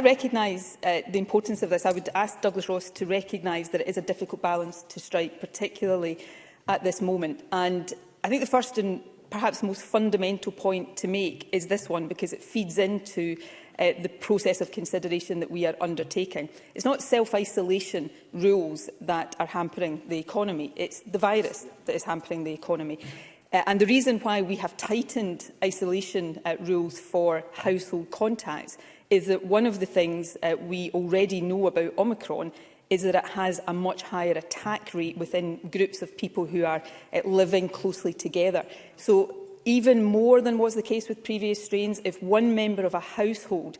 I recognise the importance of this. I would ask Douglas Ross to recognise that it is a difficult balance to strike, particularly at this moment. And I think the first and perhaps most fundamental point to make is this one, because it feeds into the process of consideration that we are undertaking. It's not self-isolation rules that are hampering the economy, it's the virus that is hampering the economy. And the reason why we have tightened isolation rules for household contacts is that one of the things we already know about Omicron is that it has a much higher attack rate within groups of people who are living closely together. So even more than was the case with previous strains, if one member of a household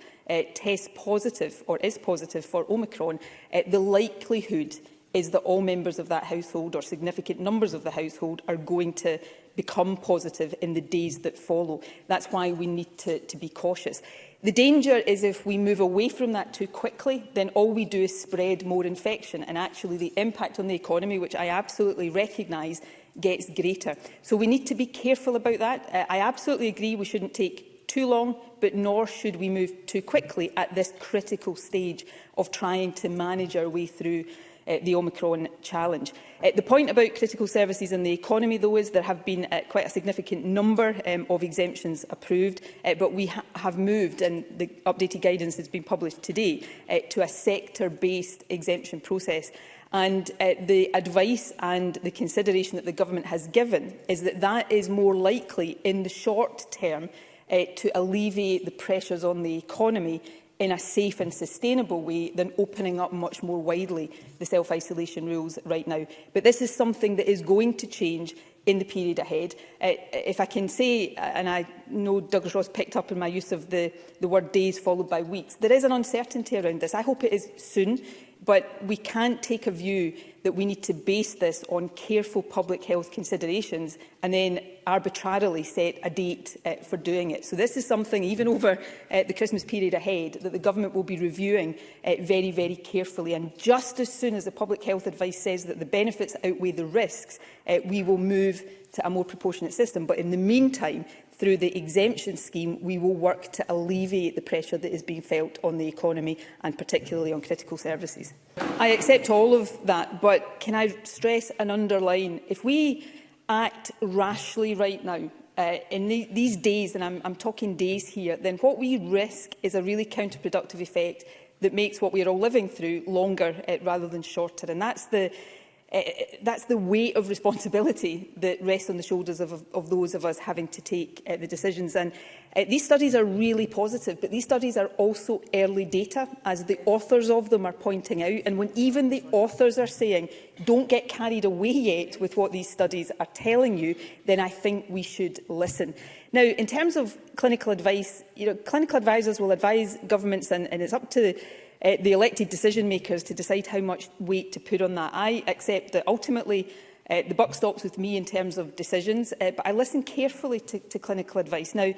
tests positive or is positive for Omicron, the likelihood is that all members of that household or significant numbers of the household are going to become positive in the days that follow. That's why we need to be cautious. The danger is if we move away from that too quickly, then all we do is spread more infection, and actually the impact on the economy, which I absolutely recognise, gets greater. So we need to be careful about that. I absolutely agree we shouldn't take too long, but nor should we move too quickly at this critical stage of trying to manage our way through the Omicron challenge. The point about critical services in the economy, though, is there have been quite a significant number of exemptions approved, but we have moved, and the updated guidance has been published today, to a sector-based exemption process. And the advice and the consideration that the Government has given is that that is more likely in the short term to alleviate the pressures on the economy in a safe and sustainable way than opening up much more widely the self-isolation rules right now. But this is something that is going to change in the period ahead. If I can say, and I know Douglas Ross picked up on my use of the word days followed by weeks, there is an uncertainty around this. I hope it is soon, but we can't take a view that we need to base this on careful public health considerations and then arbitrarily set a date for doing it. So this is something, even over the Christmas period ahead, that the Government will be reviewing very, very carefully. And just as soon as the public health advice says that the benefits outweigh the risks, we will move to a more proportionate system. But in the meantime, through the exemption scheme, we will work to alleviate the pressure that is being felt on the economy and particularly on critical services. I accept all of that, but can I stress and underline, if we act rashly right now, in these days, and I'm talking days here, then what we risk is a really counterproductive effect that makes what we are all living through longer rather than shorter. And that's the weight of responsibility that rests on the shoulders of those of us having to take the decisions. And these studies are really positive, but these studies are also early data, as the authors of them are pointing out. And when even the authors are saying, don't get carried away yet with what these studies are telling you, then I think we should listen. Now, in terms of clinical advice, clinical advisors will advise governments, and it's up to the elected decision makers to decide how much weight to put on that. I accept that ultimately the buck stops with me in terms of decisions, but I listen carefully to clinical advice. Now,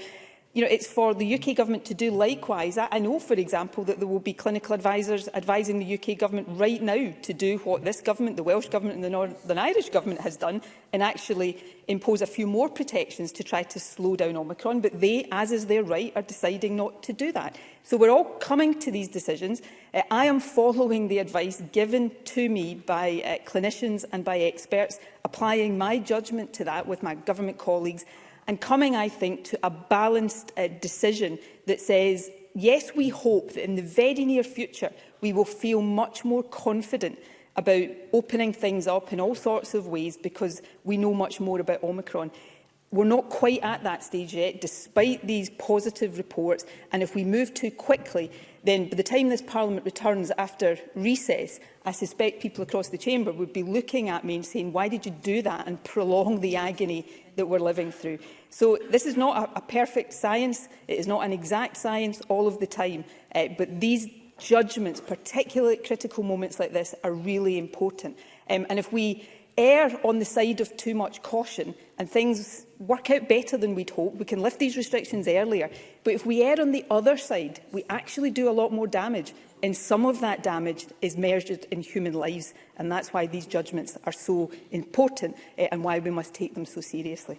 it's for the UK Government to do likewise. I know, for example, that there will be clinical advisors advising the UK Government right now to do what this Government, the Welsh Government and the Northern Irish Government has done, and actually impose a few more protections to try to slow down Omicron. But they, as is their right, are deciding not to do that. So we're all coming to these decisions. I am following the advice given to me by clinicians and by experts, applying my judgment to that with my government colleagues, and coming, I think, to a balanced decision that says, yes, we hope that in the very near future we will feel much more confident about opening things up in all sorts of ways because we know much more about Omicron. We're not quite at that stage yet, despite these positive reports, and if we move too quickly, then by the time this Parliament returns after recess, I suspect people across the chamber would be looking at me and saying, why did you do that and prolong the agony that we're living through? So this is not a perfect science, it is not an exact science all of the time, but these judgments, particularly at critical moments like this, are really important. And if we err on the side of too much caution and things work out better than we'd hope, we can lift these restrictions earlier. But if we err on the other side, we actually do a lot more damage. And some of that damage is measured in human lives. And that's why these judgments are so important and why we must take them so seriously.